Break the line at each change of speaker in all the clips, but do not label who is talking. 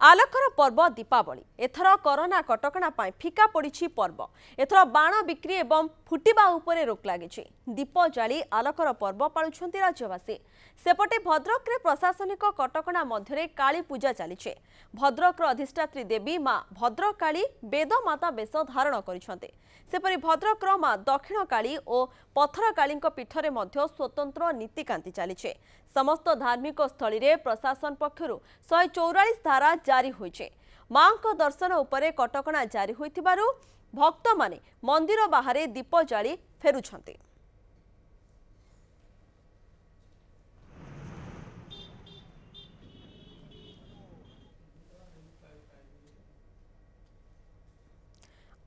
आलोकर पर्व दीपावली एथर कोरोना कटकणा फिका पड़ी पर्व एथर बाण बिक्री एवं फुटिबा उपरे रोक लगी दीप जाली आलोकर पर्व पालुंट राज्यवासी सेपटे भद्रक रे प्रशासनिक कटकणा मध्य काली पूजा चली भद्रक अधिष्ठात्री देवी मां भद्रकाली वेदमाता वेश धारण करिसेंते सेपरि भद्रक मां दक्षिण काली और पथरकाली पीठरे मध्य स्वतंत्र नीतिकांति चली समस्त धार्मिक स्थली रे प्रशासन पक्षरु 144 धारा जारी होइछे मां को दर्शन उपरे कटकणा जारी होइथिबारु भक्त माने मंदिर बाहरे दीप जाली फेरुछंते।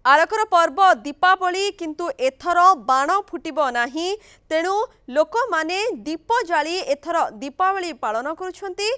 आलोकर पर्व दीपावली किंतु एथर बाण फुटिबो नाही तेणु लोक माने दीप जाली एथर दीपावली पालन करुछंती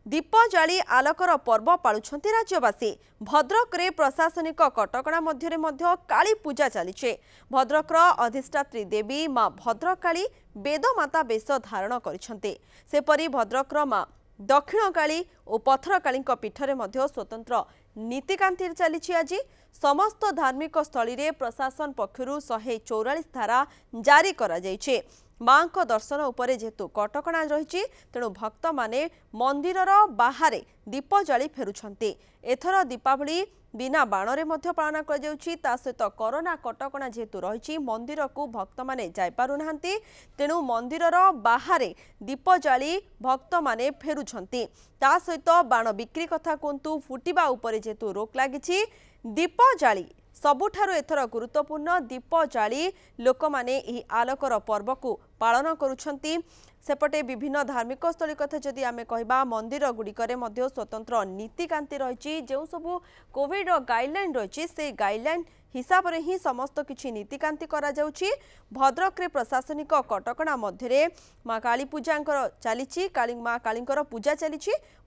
दीप जाली आलोकर पर्व पालुछंती राज्यवासी भद्रक रे प्रशासनिक कटकणा मध्य काली पूजा चली भद्रक अधिष्ठात्री देवी मां भद्रकाली वेदमाता वेश धारण करिसेंते सेपरि भद्रक मां दक्षिण काली और पथरकाली पीठरे मध्य स्वतंत्र नीतिकांति चली आज समस्त धार्मिक स्थली रे प्रशासन पक्षरु 144 धारा जारी करा जायछे मां को दर्शन उपरे जेतु कटकणा रही तेणु भक्त माने मंदिरर बाहरे दीप जाली फेरुछंती एथर दीपावली बिना बाणरे मध्य पालन कर सहित कोरोना कटकणा जेतु रही मंदिर को भक्त माने जाय पारु नाहंती तेणु मंदिरर बाहरे दीप जाली भक्त माने फेरुछंती ता सहित बाण बिक्री कथा कहतु फुटिबा उपरे जेतु रोक लागिछि दीप जाली सबुठारु एथर गुरुत्वपूर्ण दीप जाली लोक माने एही आलोकर पर्व को पालन करुछंती सेपटे विभिन्न धार्मिक स्थली कथा जदि आमे कहबा मंदिर गुड़िकरे मध्य स्वतंत्र नीतिकांति रही जो सबु कोविड गाइडलाइन रही से गाइडलाइन हिसाब रे ही समस्त किछि नीतिकांति करा जाउछि भद्रक रे प्रशासनिक कटकणा मध्य मां काली पूजा चली मां कालींकर पूजा चली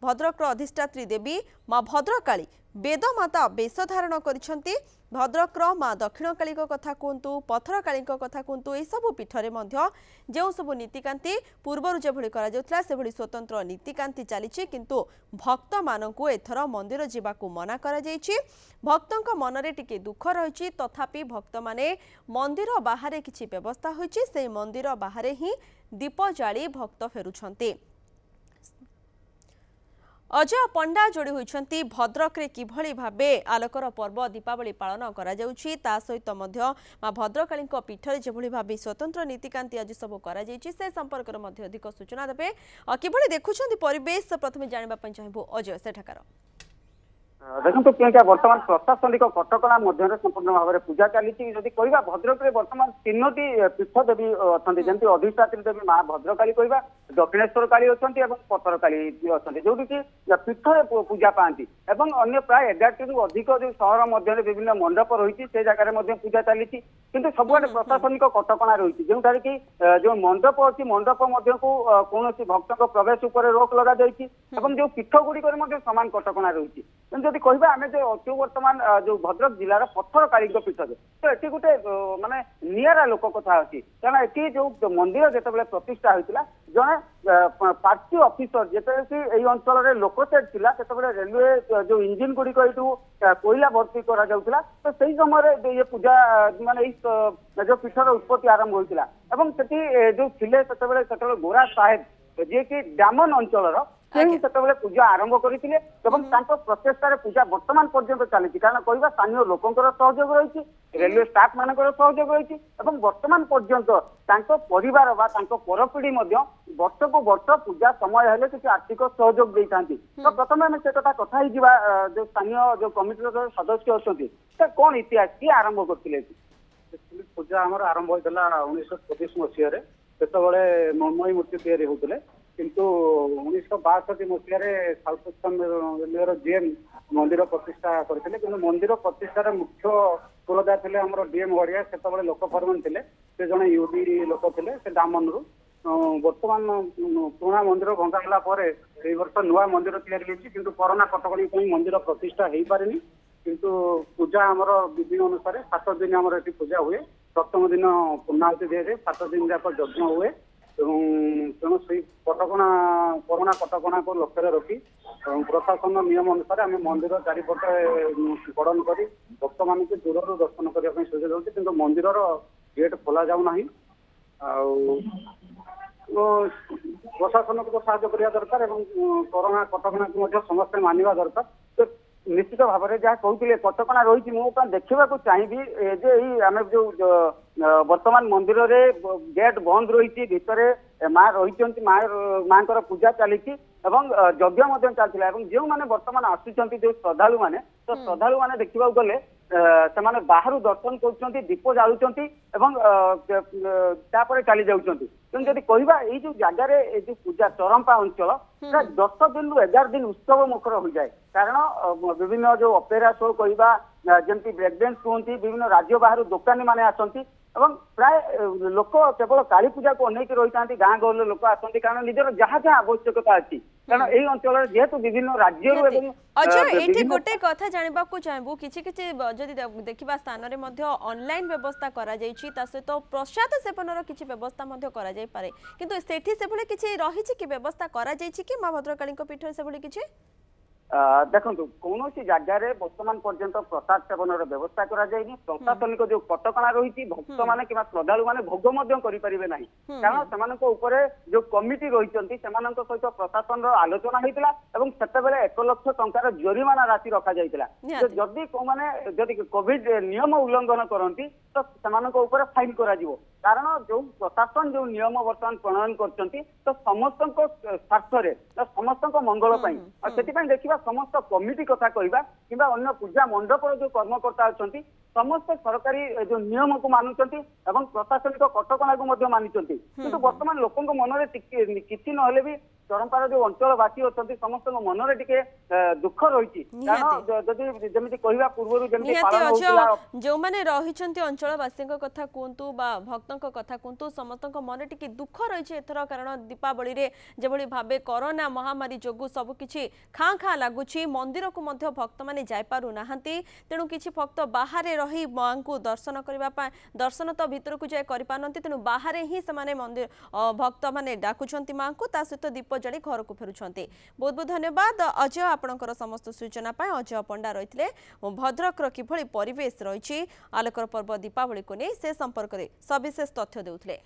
भद्रक अधिष्ठात्री देवी मां भद्रकाली वेदमाता वेश धारण करिसेंती भद्रक मां दक्षिण काली कथा कहतु पथरकाली कथा कहतु यह सबु पीठरे मध्य जो सबु नीतिकांति पूर्वर जेभଳି करा जाउथला सेभଳି स्वतंत्र नीतिकांति चली किंतु भक्त मानकु एथर मंदिर जीवाकु मना करा जायछि भक्तंक मनरे टिके दुख रही तथापि भक्त माने मंदिर बाहरे किछि व्यवस्था होइछि से मंदिर बाहरे ही दीप जाली भक्त फेरुछंती। अजय पंडा जोड़ी होइछंती भद्रक रे किभଳି भाबे आलोकर पर्व दीपावली पालन करा जाउछि ता सहित मध्य मां भद्रकाली पीठरे जेभଳି भाबे स्वतंत्र नीतिकांति आज सब करा जाइछि से संपर्क रे मध्य अधिक सूचना देबे किभଳି देखुछंती परिवेश प्रथमे जानिबा पय चाहबो अजय सेठाकर
देखो क्या बर्तमान प्रशासनिक कटकणा मध्य संपूर्ण भाव में पूजा चली कहवा भद्रक में बर्तमान 3टी पीठ देवी अच्छा जमी अधिष्ठात्री देवी मां भद्रकाली कहवा दक्षिणेश्वर काली अच्छा पथर काली अच्छा जो पीठ पूजा पाती अन्य प्राय 11टी अधिक जो सहर मध्य विभिन्न मंडप रही से जगह पूजा चली किंतु सबुआडे प्रशासनिक कटकणा रही जोठार कि जो मंडप अच्छी मंडप को कौन भक्त प्रवेश उपर रोक लगा जो पीठ गुड़िक सामान कटकणा रही जदि कहबा आमे जो अच्छु वर्तमान जो भद्रक जिलार पथरकाली पीठ तो ये गोटे माने नियारा लोक कथा अच्छी कारण ये जो मंदिर जिते प्रतिष्ठा होता जड़े पार्टी ऑफिसर जिते कि यही अंचल लोकसेट थिला सेते रेलवे जो इंजिन गुड़िक यू कोयला भर्ती करा जाउथला तो सही समय ये पूजा माने जो पीठर उत्पत्ति आरंभ होता जो थिले सेते गोरा साहेब जे कि डामन अंचल से पूजा आरंभ करते प्रचेषार पूजा वर्तमान पर्यंत चली कारण कहवा स्थानीय लोकंर सहयोग रही रेलवे स्टाफ मान सहयोग रही वर्तमान पर्यंत परिवार परपीढ़ी वर्ष को वर्ष पूजा समय हेले किसी आर्थिक सहयोग देता तो प्रथम आम से कथा जो स्थानीय जो कमिटी सदस्य अच्छा कौन इतिहास किए आरंभ करते
पूजा आम आरंभ होता 1925 मसीह से मृण्मयी मूर्ति या होते किंतु 1962 मसीह साउथ वेस्टर्न रेलवे जीएम मंदिर प्रतिष्ठा करते कि मंदिर प्रतिष्ठार मुख्य कुलदार थे आम डीएम गड़िया से लोक फरमान थे से जड़े यूडी लोक थे से डामन रु बर्तमान पुराना मंदिर भंगाला वर्ष नुआ मंदिर या कोरोना कटकणी मंदिर प्रतिष्ठा हो पारे किंतु पूजा आमर विधि अनुसार 7 दिन आमर पूजा हुए प्रथम दिन पूर्णाहुति दिए 7 दिन जाक यज्ञ हुए ତେଣୁ ସେଇ କଟକଣା କରୋନା କଟକଣାକୁ ଲକ୍ଷ୍ୟରେ ରଖି ପ୍ରଶାସନ ନିୟମ ଅନୁସାରେ ଆମେ ମନ୍ଦିର ଚାରିପଟେ କର୍ଡନ କରି ଭକ୍ତମାନଙ୍କୁ ଦୂରରୁ ଦର୍ଶନ କରିବା ପାଇଁ ସୁଯୋଗ ଦେଉଛି, କିନ୍ତୁ ମନ୍ଦିରର ଗେଟ୍ ଖୋଲା ଯାଉନାହିଁ। ଆଉ ପ୍ରଶାସନକୁ ତ ସାହାଯ୍ୟ କରିବା ଦରକାର ଏବଂ କରୋନା କଟକଣାକୁ ମଧ୍ୟ ସମସ୍ତେ ମାନିବା ଦରକାର। ତ ନିଶ୍ଚିତ ଭାବରେ ଯାହା କହୁଥିଲେ କଟକଣା ରହିଛି, ମୁଁ ଦେଖିବାକୁ ଚାହିଁବି ଯେ ଏଇ ଆମେ ଯୋଉ ବର୍ତ୍ତମାନ ମନ୍ଦିରରେ ଗେଟ୍ ବନ୍ଦ ରହିଛି, ଭିତରେ ମା ରହିଛନ୍ତି, ମାଙ୍କର ପୂଜା ଚାଲିଛି ଏବଂ ଯଜ୍ଞ ମଧ୍ୟ ଚାଲିଥିଲା ଏବଂ ଯେଉଁମାନେ ବର୍ତ୍ତମାନ ଆସୁଛନ୍ତି ଯୋଉ ଶ୍ରଦ୍ଧାଳୁ ମାନେ, ତ ଶ୍ରଦ୍ଧାଳୁ ମାନେ ଦେଖିବାକୁ ଗଲେ ସେମାନେ ବାହାରୁ ଦର୍ଶନ କରୁଛନ୍ତି, ଦୀପ ଜାଳୁଛନ୍ତି ଏବଂ ତାପରେ ଚାଲି ଯାଉଛନ୍ତି। ତେଣୁ ଯଦି କହିବା ଏଇ ଯୋଉ ଜାଗାରେ ଏଇ ଯୋଉ ପୂଜା ଚରମ୍ପା ଅଞ୍ଚଳ 10 ଦିନରୁ 11 ଦିନ ଉତ୍ସବ ମୁଖର ହୋଇଯାଏ, କାରଣ ବିଭିନ୍ନ ଯୋଉ ଅପେରା ଶୋ କହିବା, ଯେମିତି ବ୍ରେକ୍ ଡ୍ୟାନ୍ସ କୁହନ୍ତି, ବିଭିନ୍ନ ରାଜ୍ୟ ବାହାରୁ ଦୋକାନୀ ମାନେ ଆସନ୍ତି ଏବଂ ପ୍ରାୟ ଲୋକ କେବଳ କାଳୀ ପୂଜାକୁ ଅନେଇକି ରହିଥାନ୍ତି। ଗାଁ ଗହଳିର ଲୋକ ଆସନ୍ତି କାରଣ ନିଜର ଯାହା ଯାହା ଆବଶ୍ୟକତା ଅଛି, କାରଣ ଏଇ ଅଞ୍ଚଳରେ ଯେହେତୁ ବିଭିନ୍ନ ରାଜ୍ୟରୁ ଏବଂ
अजय एठी गोटे कथा जानिबा को चाहबू किछि किछि जदि देखिबा स्थान रे मध्य ऑनलाइन व्यवस्था करा जायछि, ता सहित प्रसाद सेवनर किछि व्यवस्था मध्य करा जाय पारे, किंतु सेठी से भले किछि रहिछि कि व्यवस्था करा जायछि कि मां भद्रकाली को पीठ से भले किछि
देखो कौन जगार बर्तमान पर्यंत प्रसाद सेवन व्यवस्था कराई प्रशासनिक जो कटकणा रही भक्त मैंने कि श्रद्धालु मैंने भोग करें ना कारण से जो कमिटी रही सहित प्रशासन आलोचना होता से 1 लाख टंकार जरिमाना राशि रखा जाता जदि मैंने जदि कोविड नियम उल्लंघन करती तो से फाइन करा कारण जो प्रशासन जो नियम बर्तमान प्रणयन करछंती तो समस्त स्वार्थ समस्त मंगल से देखा समस्त कमिटी कथा कहवा कि अन्य पूजा मंडप जो कर्मकर्ता अच्छा समस्त सरकारी जो नियम को मानुंट एवं प्रशासनिक कटकणा को मानिंट किंतु वर्तमान लोक मन में किसी ना भी चरंपार जो अंचलवासी अच्छा समस्त मन में टिके दुख रही कारण जमी कहवा पूर्व
जो मैंने रही अंचलवासी कथा कहतु भक्तों कथा कहतु समस्त मन टिके दुख रही एथर कारण दीपावली रे जेभली भाबे कोरोना महामारी जोगु सबकिछि खाँ खाँ लगुच मंदिर को मध्य भक्त मैंने जापारू ना तेणु किछि भक्त बाहर रही माँ को दर्शन करने दर्शन तो भितर को जाए करें तेणु बाहर ही से मंदिर भक्त मैंने डाकुंट माँ को ता सहित दीप जाली घर को फेरुंट। बहुत बहुत धन्यवाद अजय आपणकर समस्त सूचना अजय पंडा रही भद्रक किभली परिवेश रही आलोकर पर्व दीपावली को नहीं से संपर्क में सविशेष तथ्य देउथिले।